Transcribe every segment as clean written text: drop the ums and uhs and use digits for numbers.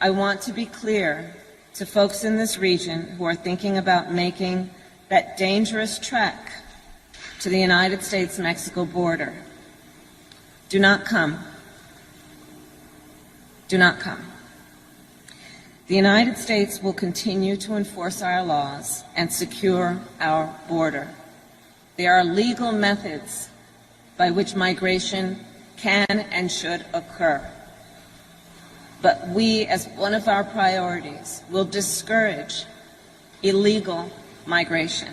I want to be clear to folks in this region who are thinking about making that dangerous trek to the United States-Mexico border. Do not come. Do not come. The United States will continue to enforce our laws and secure our border. There are legal methods by which migration can and should occur. But we, as one of our priorities, will discourage illegal migration.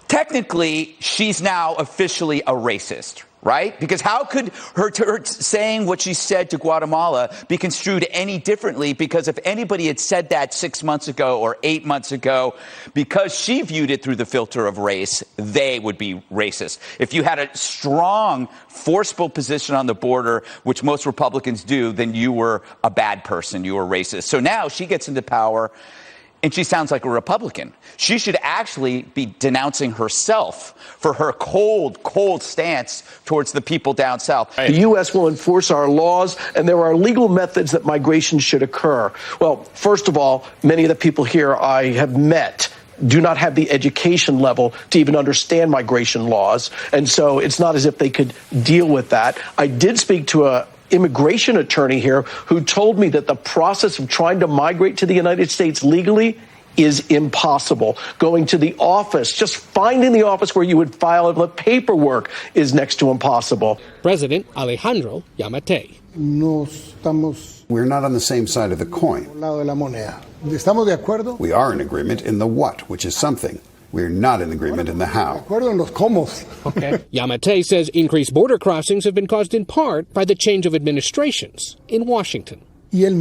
Technically, she's now officially a racist, right? Because how could her saying what she said to Guatemala be construed any differently? Because if anybody had said that 6 months ago or 8 months ago, because she viewed it through the filter of race, they would be racist. If you had a strong, forceful position on the border, which most Republicans do, then you were a bad person. You were racist. So now she gets into power, and she sounds like a Republican. She should actually be denouncing herself for her cold, cold stance towards the people down south. The U.S. will enforce our laws, and there are legal methods that migration should occur. Well, first of all, many of the people here I have met do not have the education level to even understand migration laws, and so it's not as if they could deal with that. I did speak to a immigration attorney here who told me that the process of trying to migrate to the United States legally is impossible. Going to the office, just finding the office where you would file the paperwork is next to impossible. President Alejandro Yamatei. We're not on the same side of the coin. We are in agreement in the what, which is something. We're not in agreement in the how. Okay. Yamatei says increased border crossings have been caused in part by the change of administrations in Washington. The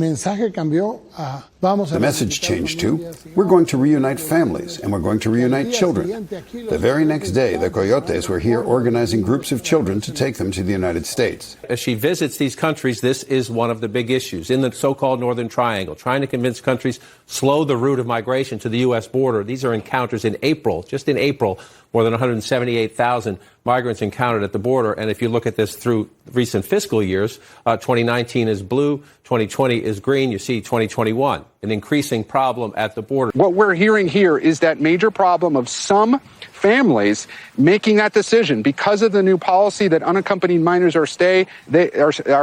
message changed too. We're going to reunite families, and we're going to reunite children. The very next day, the Coyotes were here organizing groups of children to take them to the United States. As she visits these countries, this is one of the big issues in the so-called Northern Triangle, trying to convince countries slow the route of migration to the U.S. border. These are encounters in April, just in April, more than 178,000 migrants encountered at the border. And if you look at this through recent fiscal years, 2019 is blue, 2020 is green. You see 2021, an increasing problem at the border. What we're hearing here is that major problem of some families making that decision because of the new policy that unaccompanied minors are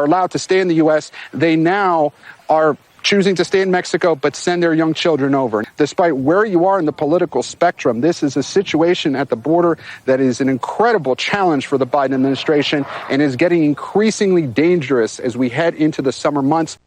allowed to stay in the U.S. They now are choosing to stay in Mexico but send their young children over. Despite where you are in the political spectrum, this is a situation at the border that is an incredible challenge for the Biden administration and is getting increasingly dangerous as we head into the summer months.